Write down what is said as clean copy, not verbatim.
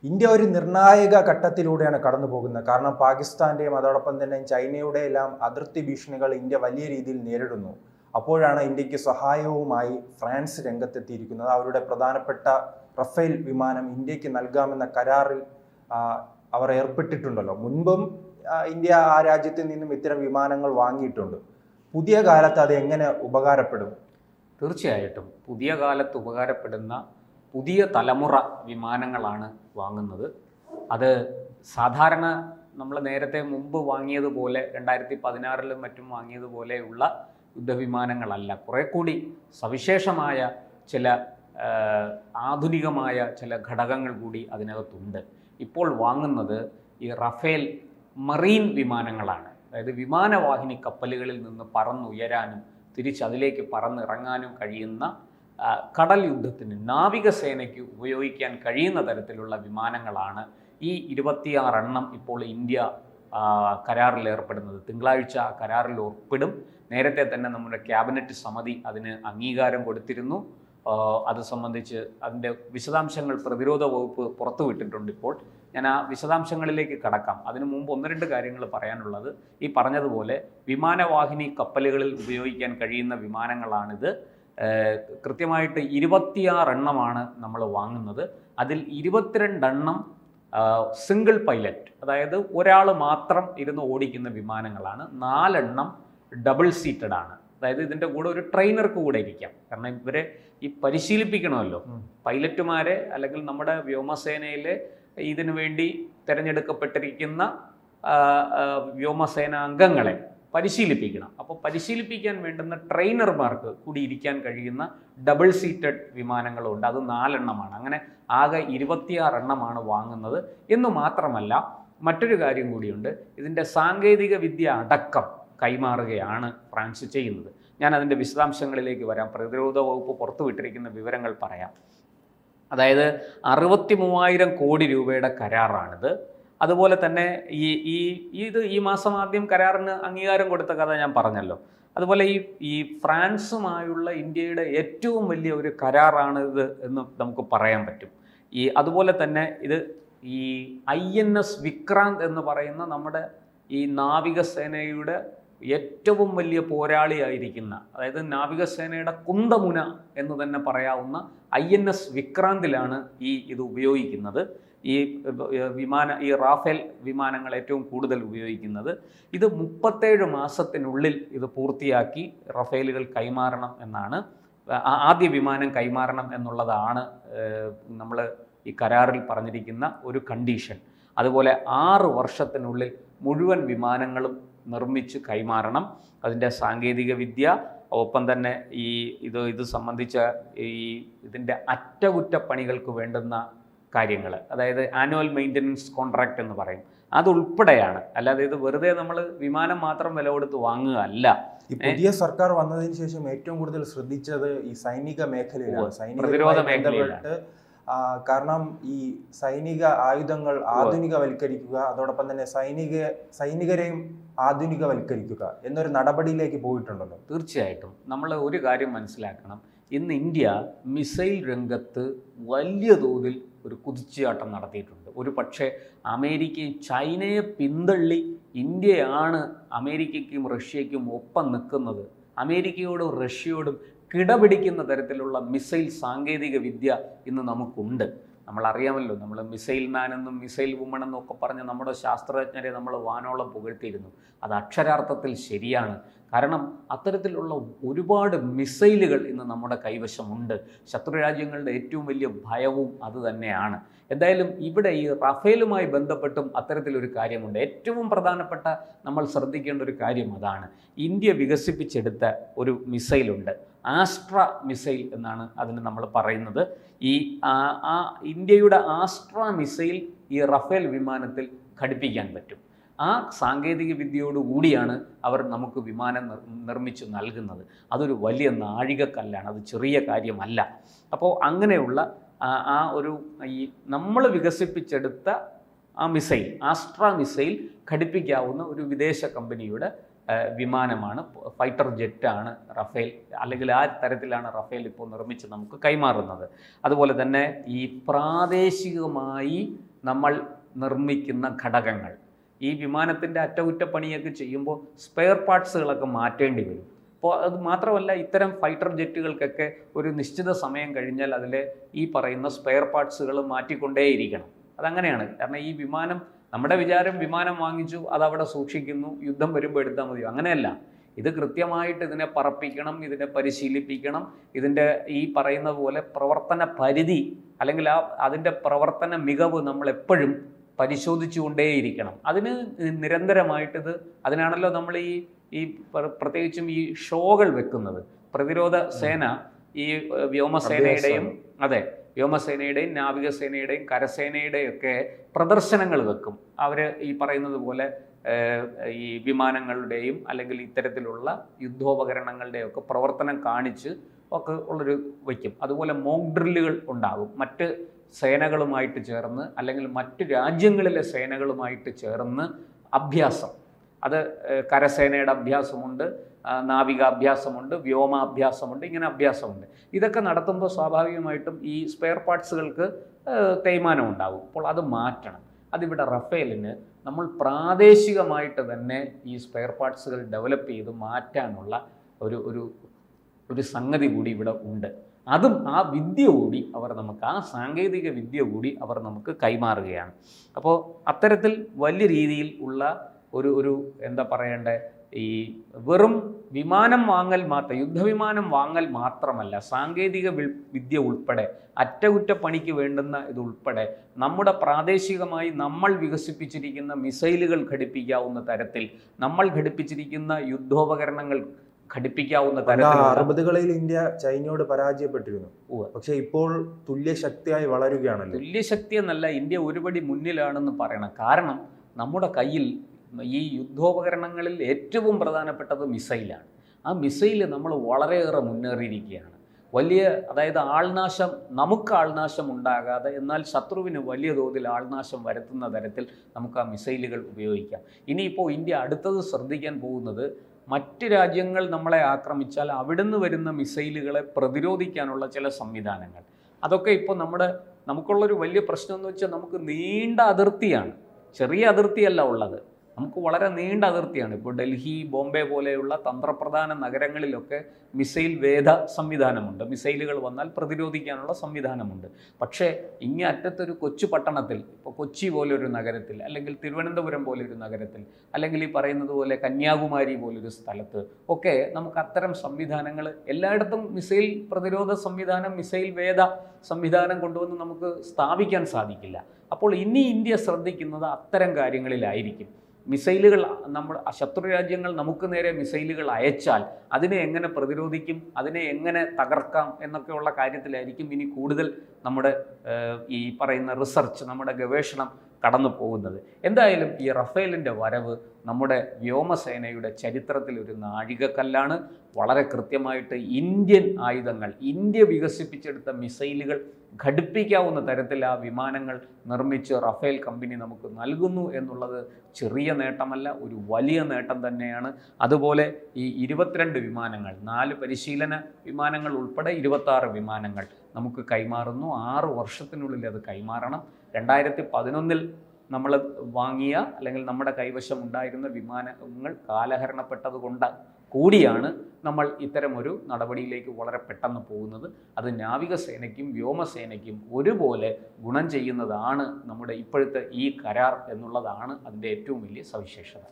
India ഒരു നിർണായക ഘട്ടത്തിലൂടെയാണ് കടന്നു പോകുന്നത്. കാരണം പാകിസ്ഥാന്റെയും അതോടൊപ്പം തന്നെ ചൈനയുടെ എല്ലാം അതിർത്തി ഭീഷണികൾ ഇന്ത്യ വലിയ രീതിയിൽ നേരിടുന്നു. അപ്പോഴാണ് ഇന്ത്യക്ക് സഹായവുമായി ഫ്രാൻസ് രംഗത്തെത്തിയിരിക്കുന്നത്. അവരുടെ പ്രധാനപ്പെട്ട റഫേൽ വിമാനം ഇന്ത്യക്ക് നൽകാമെന്ന കരാറിൽ അവർ ഏർപ്പെട്ടിട്ടുണ്ടല്ലോ. മുൻപും ഇന്ത്യ ആ രാജ്യത്തിൽ നിന്നും ഇത്തരം വിമാനങ്ങൾ വാങ്ങിയിട്ടുണ്ട്. പുതിയ കാലത്ത് അത് എങ്ങനെ ഉപകാരപ്പെടും? തീർച്ചയായിട്ടും പുതിയ കാലത്ത് ഉപകാരപ്പെടുന്ന പുതിയ തലമുറ വിമാനങ്ങളാണ് വാങ്ങുന്നത്. അത് സാധാരണ നമ്മൾ നേരത്തെ മുമ്പ് വാങ്ങിയതുപോലെ 2016 മറ്റും വാങ്ങിയതുപോലെയുള്ള യുദ്ധവിമാനങ്ങളല്ല. കുറെ കൂടി സവിശേഷമായ ചില ആധുനികമായ ചില ഘടകങ്ങൾ കൂടി അതിനകത്തുണ്ട്. ഇപ്പോൾ വാങ്ങുന്നത് ഈ റഫേൽ മറീൻ വിമാനങ്ങളാണ്. അതായത് വിമാനവാഹിനി കപ്പലുകളിൽ നിന്ന് പറന്നുയരാനും തിരിച്ചതിലേക്ക് പറന്നിറങ്ങാനും കഴിയുന്ന കടൽ യുദ്ധത്തിന് നാവികസേനയ്ക്ക് ഉപയോഗിക്കാൻ കഴിയുന്ന തരത്തിലുള്ള വിമാനങ്ങളാണ് ഈ 26 എണ്ണം ഇപ്പോൾ ഇന്ത്യ കരാറിൽ ഏർപ്പെടുന്നത്. തിങ്കളാഴ്ച കരാറിൽ ഒപ്പിടും. നേരത്തെ തന്നെ നമ്മുടെ ക്യാബിനറ്റ് സമിതി അതിന് അംഗീകാരം കൊടുത്തിരുന്നു. അത് സംബന്ധിച്ച് അതിൻ്റെ വിശദാംശങ്ങൾ പ്രതിരോധ വകുപ്പ് പുറത്തുവിട്ടിട്ടുണ്ട്. ഇപ്പോൾ ഞാൻ ആ വിശദാംശങ്ങളിലേക്ക് കടക്കാം. അതിനു മുമ്പ് 1-2 കാര്യങ്ങൾ പറയാനുള്ളത്. ഈ പറഞ്ഞതുപോലെ വിമാനവാഹിനി കപ്പലുകളിൽ ഉപയോഗിക്കാൻ കഴിയുന്ന വിമാനങ്ങളാണിത്. കൃത്യമായിട്ട് 26 എണ്ണമാണ് നമ്മൾ വാങ്ങുന്നത്. അതിൽ 22 എണ്ണം സിംഗിൾ പൈലറ്റ്, അതായത് ഒരാൾ മാത്രം ഇരുന്ന് ഓടിക്കുന്ന വിമാനങ്ങളാണ്. 4 എണ്ണം ഡബിൾ സീറ്റഡ് ആണ്. അതായത് ഇതിൻ്റെ കൂടെ ഒരു ട്രെയിനർക്ക് കൂടെ ഇരിക്കാം. കാരണം ഇവരെ ഈ പരിശീലിപ്പിക്കണമല്ലോ. പൈലറ്റുമാരെ അല്ലെങ്കിൽ നമ്മുടെ വ്യോമസേനയിലെ ഇതിനു വേണ്ടി തിരഞ്ഞെടുക്കപ്പെട്ടിരിക്കുന്ന വ്യോമസേന അംഗങ്ങളെ പരിശീലിപ്പിക്കണം. അപ്പോൾ പരിശീലിപ്പിക്കാൻ വേണ്ടുന്ന ട്രെയിനർമാർക്ക് കൂടി ഇരിക്കാൻ കഴിയുന്ന ഡബിൾ സീറ്റഡ് വിമാനങ്ങളുണ്ട്. അത് 4 എണ്ണമാണ്. അങ്ങനെ ആകെ 26 എണ്ണമാണ് വാങ്ങുന്നത്. എന്ന് മാത്രമല്ല മറ്റൊരു കാര്യം കൂടിയുണ്ട്. ഇതിൻ്റെ സാങ്കേതിക വിദ്യ അടക്കം കൈമാറുകയാണ് ഫ്രാൻസ് ചെയ്യുന്നത്. ഞാൻ അതിൻ്റെ വിശദാംശങ്ങളിലേക്ക് വരാം. പ്രതിരോധ വകുപ്പ് പുറത്തുവിട്ടിരിക്കുന്ന വിവരങ്ങൾ പറയാം. അതായത് 63,000 കോടി രൂപയുടെ കരാറാണിത്. അതുപോലെ തന്നെ ഈ മാസം ആദ്യം കരാറിന് അംഗീകാരം കൊടുത്ത കഥ ഞാൻ പറഞ്ഞല്ലോ. അതുപോലെ ഈ ഫ്രാൻസുമായുള്ള ഇന്ത്യയുടെ ഏറ്റവും വലിയ ഒരു കരാറാണിത് എന്ന് നമുക്ക് പറയാൻ പറ്റും. അതുപോലെ തന്നെ ഇത് ഈ INS വിക്രാന്ത് എന്ന് പറയുന്ന നമ്മുടെ ഈ നാവികസേനയുടെ ഏറ്റവും വലിയ പോരാളിയായിരിക്കുന്ന, അതായത് നാവികസേനയുടെ കുന്തമുന എന്ന് തന്നെ പറയാവുന്ന INS വിക്രാന്തിലാണ് ഇത് ഉപയോഗിക്കുന്നത്. ഈ റാഫേൽ വിമാനങ്ങൾ ഏറ്റവും കൂടുതൽ ഉപയോഗിക്കുന്നത്. ഇത് 37 മാസത്തിനുള്ളിൽ ഇത് പൂർത്തിയാക്കി റഫേലുകൾ കൈമാറണം എന്നാണ്, ആദ്യ വിമാനം കൈമാറണം എന്നുള്ളതാണ് നമ്മൾ ഈ കരാറിൽ പറഞ്ഞിരിക്കുന്ന ഒരു കണ്ടീഷൻ. അതുപോലെ 6 വർഷത്തിനുള്ളിൽ മുഴുവൻ വിമാനങ്ങളും നിർമ്മിച്ച് കൈമാറണം. അതിൻ്റെ സാങ്കേതിക വിദ്യ, ഒപ്പം തന്നെ ഇത് സംബന്ധിച്ച ഇതിൻ്റെ അറ്റകുറ്റപ്പണികൾക്ക് വേണ്ടുന്ന കാര്യങ്ങൾ, അതായത് ആനുവൽ മെയിൻ്റനൻസ് കോൺട്രാക്റ്റ് എന്ന് പറയും, അതുൾപ്പെടെയാണ്. അല്ലാതെ ഇത് വെറുതെ നമ്മൾ വിമാനം മാത്രം വില കൊടുത്ത് വാങ്ങുക അല്ല. ഈ പുതിയ സർക്കാർ വന്നതിന് ശേഷം ഏറ്റവും കൂടുതൽ ശ്രദ്ധിച്ചത് ഈ സൈനിക മേഖലയിലാണ്, പ്രതിരോധ മേഖലയിലാണ്. കാരണം ഈ സൈനിക ആയുധങ്ങൾ ആധുനികവൽക്കരിക്കുക, അതോടൊപ്പം തന്നെ സൈനികരെയും ആധുനികവൽക്കരിക്കുക എന്നൊരു നടപടിയിലേക്ക് പോയിട്ടുണ്ടല്ലോ. തീർച്ചയായിട്ടും നമ്മൾ ഒരു കാര്യം മനസ്സിലാക്കണം. ഇന്ന് ഇന്ത്യ മിസൈൽ രംഗത്ത് വലിയ തോതിൽ ഒരു കുതിച്ചുചാട്ടം നടത്തിയിട്ടുണ്ട്. ഒരു പക്ഷേ അമേരിക്കയും ചൈനയെ പിന്തള്ളി ഇന്ത്യയാണ് അമേരിക്കയ്ക്കും റഷ്യയ്ക്കും ഒപ്പം നിൽക്കുന്നത്. അമേരിക്കയോടും റഷ്യയോടും കിടപിടിക്കുന്ന തരത്തിലുള്ള മിസൈൽ സാങ്കേതിക വിദ്യ ഇന്ന് നമുക്കുണ്ട്. നമ്മളറിയാമല്ലോ, നമ്മൾ മിസൈൽ മാൻ എന്നും മിസൈൽ വുമൺ എന്നും ഒക്കെ പറഞ്ഞ് നമ്മുടെ ശാസ്ത്രജ്ഞരെ നമ്മൾ വാനോളം പുകഴ്ത്തിയിരുന്നു. അത് അക്ഷരാർത്ഥത്തിൽ ശരിയാണ്. കാരണം അത്തരത്തിലുള്ള ഒരുപാട് മിസൈലുകൾ ഇന്ന് നമ്മുടെ കൈവശമുണ്ട്. ശത്രുരാജ്യങ്ങളുടെ ഏറ്റവും വലിയ ഭയവും അത് തന്നെയാണ്. എന്തായാലും ഇവിടെ ഈ റഫേലുമായി ബന്ധപ്പെട്ടും അത്തരത്തിലൊരു കാര്യമുണ്ട്. ഏറ്റവും പ്രധാനപ്പെട്ട നമ്മൾ ശ്രദ്ധിക്കേണ്ട ഒരു കാര്യം അതാണ്. ഇന്ത്യ വികസിപ്പിച്ചെടുത്ത ഒരു മിസൈലുണ്ട്, ആസ്ട്ര മിസൈൽ എന്നാണ് അതിന് നമ്മൾ പറയുന്നത്. ഇന്ത്യയുടെ ആസ്ട്ര മിസൈൽ ഈ റഫേൽ വിമാനത്തിൽ ഘടിപ്പിക്കാൻ പറ്റും. ആ സാങ്കേതിക വിദ്യയോടുകൂടിയാണ് അവർ നമുക്ക് വിമാനം നിർമ്മിച്ചു നൽകുന്നത്. അതൊരു വലിയ നാഴികക്കല്ലാണ്, അത് ചെറിയ കാര്യമല്ല. അപ്പോൾ അങ്ങനെയുള്ള നമ്മൾ വികസിപ്പിച്ചെടുത്ത ആ മിസൈൽ, ആസ്ട്ര മിസൈൽ ഘടിപ്പിക്കാവുന്ന ഒരു വിദേശ കമ്പനിയുടെ വിമാനമാണ്, ഫൈറ്റർ ജെറ്റാണ് റഫേൽ, അല്ലെങ്കിൽ ആ തരത്തിലാണ് റഫേൽ ഇപ്പോൾ നിർമ്മിച്ച് നമുക്ക് കൈമാറുന്നത്. അതുപോലെ തന്നെ ഈ പ്രാദേശികമായി നമ്മൾ നിർമ്മിക്കുന്ന ഘടകങ്ങൾ, ഈ വിമാനത്തിൻ്റെ അറ്റകുറ്റപ്പണിയൊക്കെ ചെയ്യുമ്പോൾ സ്പെയർ പാർട്സുകളൊക്കെ മാറ്റേണ്ടി വരും. അപ്പോൾ അത് മാത്രമല്ല, ഇത്തരം ഫൈറ്റർ ജെറ്റുകൾക്കൊക്കെ ഒരു നിശ്ചിത സമയം കഴിഞ്ഞാൽ അതിലെ ഈ പറയുന്ന സ്പെയർ പാർട്സുകൾ മാറ്റിക്കൊണ്ടേയിരിക്കണം. അതങ്ങനെയാണ്. കാരണം ഈ വിമാനം, നമ്മുടെ വിചാരം വിമാനം വാങ്ങിച്ചു അതവിടെ സൂക്ഷിക്കുന്നു, യുദ്ധം വരുമ്പോൾ എടുത്താൽ മതിയോ? അങ്ങനെയല്ല. ഇത് കൃത്യമായിട്ട് ഇതിനെ പറപ്പിക്കണം, ഇതിനെ പരിശീലിപ്പിക്കണം, ഇതിൻ്റെ ഈ പറയുന്ന പോലെ പ്രവർത്തന പരിധി അല്ലെങ്കിൽ അതിൻ്റെ പ്രവർത്തന മികവ് നമ്മളെപ്പോഴും പരിശോധിച്ചുകൊണ്ടേയിരിക്കണം. അതിന് നിരന്തരമായിട്ടിത്, അതിനാണല്ലോ നമ്മൾ ഈ പ്രത്യേകിച്ചും ഈ ഷോകൾ വെക്കുന്നത്. പ്രതിരോധ സേന ഈ വ്യോമസേനയുടെയും വ്യോമസേനയുടെയും നാവികസേനയുടെയും കരസേനയുടെയും ഒക്കെ പ്രദർശനങ്ങൾ വെക്കും. അവർ ഈ പറയുന്നത് പോലെ ഈ വിമാനങ്ങളുടെയും അല്ലെങ്കിൽ ഇത്തരത്തിലുള്ള യുദ്ധോപകരണങ്ങളുടെയും ഒക്കെ പ്രവർത്തനം കാണിച്ച് ഒക്കെ ഉള്ളൊരു വയ്ക്കും. അതുപോലെ മോക്ക് ഡ്രില്ലുകൾ ഉണ്ടാകും, മറ്റ് സേനകളുമായിട്ട് ചേർന്ന് അല്ലെങ്കിൽ മറ്റ് രാജ്യങ്ങളിലെ സേനകളുമായിട്ട് ചേർന്ന് അഭ്യാസം. അത് കരസേനയുടെ അഭ്യാസമുണ്ട്, നാവികാഭ്യാസമുണ്ട്, വ്യോമാഭ്യാസമുണ്ട്, ഇങ്ങനെ അഭ്യാസമുണ്ട്. ഇതൊക്കെ നടത്തുമ്പോൾ സ്വാഭാവികമായിട്ടും ഈ സ്പെയർ പാർട്സുകൾക്ക് തേയ്മാനം ഉണ്ടാകും. അപ്പോൾ അത് മാറ്റണം. അതിവിടെ റഫേലിന് നമ്മൾ പ്രാദേശികമായിട്ട് തന്നെ ഈ സ്പെയർ പാർട്സുകൾ ഡെവലപ്പ് ചെയ്ത് മാറ്റാനുള്ള ഒരു സംഗതി കൂടി ഇവിടെ ഉണ്ട്. അതും ആ വിദ്യ കൂടി അവർ നമുക്ക്, ആ സാങ്കേതിക വിദ്യ കൂടി അവർ നമുക്ക് കൈമാറുകയാണ്. അപ്പോൾ അത്തരത്തിൽ വലിയ രീതിയിൽ ഉള്ള ഒരു എന്താ പറയണ്ടേ, ഈ വെറും വിമാനം വാങ്ങൽ മാത്രം, യുദ്ധവിമാനം വാങ്ങൽ മാത്രമല്ല, സാങ്കേതിക വിദ്യ ഉൾപ്പെടെ, അറ്റകുറ്റപ്പണിക്ക് വേണ്ടുന്ന ഇതുൾപ്പെടെ നമ്മുടെ പ്രാദേശികമായി നമ്മൾ വികസിപ്പിച്ചിരിക്കുന്ന മിസൈലുകൾ ഘടിപ്പിക്കാവുന്ന തരത്തിൽ, നമ്മൾ ഘടിപ്പിച്ചിരിക്കുന്ന യുദ്ധോപകരണങ്ങൾ ഘടിപ്പിക്കാവുന്ന തരത്തിൽ. 60കളിൽ ഇന്ത്യ ചൈനയോട് പരാജയപ്പെട്ടിരുന്നു, പക്ഷെ ഇപ്പോൾ തുല്യശക്തിയായി വളരുകയാണല്ലോ. തുല്യശക്തി എന്നല്ല, ഇന്ത്യ ഒരുപടി മുന്നിലാണെന്ന് പറയണം. കാരണം നമ്മുടെ കയ്യിൽ ഈ യുദ്ധോപകരണങ്ങളിൽ ഏറ്റവും പ്രധാനപ്പെട്ടത് മിസൈലാണ്. ആ മിസൈൽ നമ്മൾ വളരെയേറെ മുന്നേറിയിരിക്കുകയാണ്. അതായത് നമുക്ക് ആൾനാശം ഉണ്ടാകാതെ എന്നാൽ ശത്രുവിന് വലിയ തോതിൽ ആൾനാശം വരുത്തുന്ന തരത്തിൽ നമുക്ക് ആ മിസൈലുകൾ ഉപയോഗിക്കാം. ഇനിയിപ്പോൾ ഇന്ത്യ അടുത്തത് ശ്രദ്ധിക്കാൻ പോകുന്നത്, മറ്റ് രാജ്യങ്ങൾ നമ്മളെ ആക്രമിച്ചാൽ അവിടുന്ന് വരുന്ന മിസൈലുകളെ പ്രതിരോധിക്കാനുള്ള ചില സംവിധാനങ്ങൾ. അതൊക്കെ ഇപ്പോൾ നമുക്കുള്ളൊരു വലിയ പ്രശ്നം എന്ന് വെച്ചാൽ, നമുക്ക് നീണ്ട അതിർത്തിയാണ്, ചെറിയ അതിർത്തിയല്ല ഉള്ളത്, നമുക്ക് വളരെ നീണ്ട അതിർത്തിയാണ്. ഇപ്പോൾ ഡൽഹി, ബോംബെ പോലെയുള്ള തന്ത്രപ്രധാന നഗരങ്ങളിലൊക്കെ മിസൈൽ വേധ സംവിധാനമുണ്ട്, മിസൈലുകൾ വന്നാൽ പ്രതിരോധിക്കാനുള്ള സംവിധാനമുണ്ട്. പക്ഷേ ഇങ്ങേ അറ്റത്തൊരു കൊച്ചു പട്ടണത്തിൽ, ഇപ്പോൾ കൊച്ചി പോലൊരു നഗരത്തിൽ, അല്ലെങ്കിൽ തിരുവനന്തപുരം പോലൊരു നഗരത്തിൽ, അല്ലെങ്കിൽ ഈ പറയുന്നത് പോലെ കന്യാകുമാരി പോലൊരു സ്ഥലത്ത് ഒക്കെ നമുക്ക് അത്തരം സംവിധാനങ്ങൾ എല്ലായിടത്തും മിസൈൽ പ്രതിരോധ സംവിധാനം, മിസൈൽ വേധ സംവിധാനം കൊണ്ടുവന്ന് നമുക്ക് സ്ഥാപിക്കാൻ സാധിക്കില്ല. അപ്പോൾ ഇനി ഇന്ത്യ ശ്രദ്ധിക്കുന്നത് അത്തരം കാര്യങ്ങളിലായിരിക്കും. മിസൈലുകൾ, ശത്രു രാജ്യങ്ങൾ നമുക്ക് നേരെ മിസൈലുകൾ അയച്ചാൽ അതിനെ എങ്ങനെ പ്രതിരോധിക്കും, അതിനെ എങ്ങനെ തകർക്കാം എന്നൊക്കെയുള്ള കാര്യത്തിലായിരിക്കും ഇനി കൂടുതൽ നമ്മുടെ ഈ പറയുന്ന റിസർച്ച്, നമ്മുടെ ഗവേഷണം കടന്നു പോകുന്നത്. എന്തായാലും ഈ റഫേലിൻ്റെ വരവ് നമ്മുടെ വ്യോമസേനയുടെ ചരിത്രത്തിൽ ഒരു നാഴികക്കല്ലാണ്. വളരെ കൃത്യമായിട്ട് ഇന്ത്യൻ ആയുധങ്ങൾ, ഇന്ത്യ വികസിപ്പിച്ചെടുത്ത മിസൈലുകൾ ഘടിപ്പിക്കാവുന്ന തരത്തിൽ ആ വിമാനങ്ങൾ നിർമ്മിച്ച് റഫേൽ കമ്പനി നമുക്ക് നൽകുന്നു എന്നുള്ളത് ചെറിയ നേട്ടമല്ല, ഒരു വലിയ നേട്ടം തന്നെയാണ്. അതുപോലെ ഈ 22 വിമാനങ്ങൾ, 4 പരിശീലന വിമാനങ്ങൾ ഉൾപ്പെടെ 26 വിമാനങ്ങൾ നമുക്ക് കൈമാറുന്നു. 6 വർഷത്തിനുള്ളിൽ അത് കൈമാറണം. 2011 നമ്മൾ വാങ്ങിയ അല്ലെങ്കിൽ നമ്മുടെ കൈവശം ഉണ്ടായിരുന്ന വിമാനങ്ങൾ കാലഹരണപ്പെട്ടത് കൊണ്ട് കൂടിയാണ് നമ്മൾ ഇത്തരമൊരു നടപടിയിലേക്ക് വളരെ പെട്ടെന്ന് പോകുന്നത്. അത് നാവികസേനയ്ക്കും വ്യോമസേനയ്ക്കും ഒരുപോലെ ഗുണം ചെയ്യുന്നതാണ് നമ്മുടെ ഇപ്പോഴത്തെ ഈ കരാർ എന്നുള്ളതാണ് അതിൻ്റെ ഏറ്റവും വലിയ സവിശേഷത.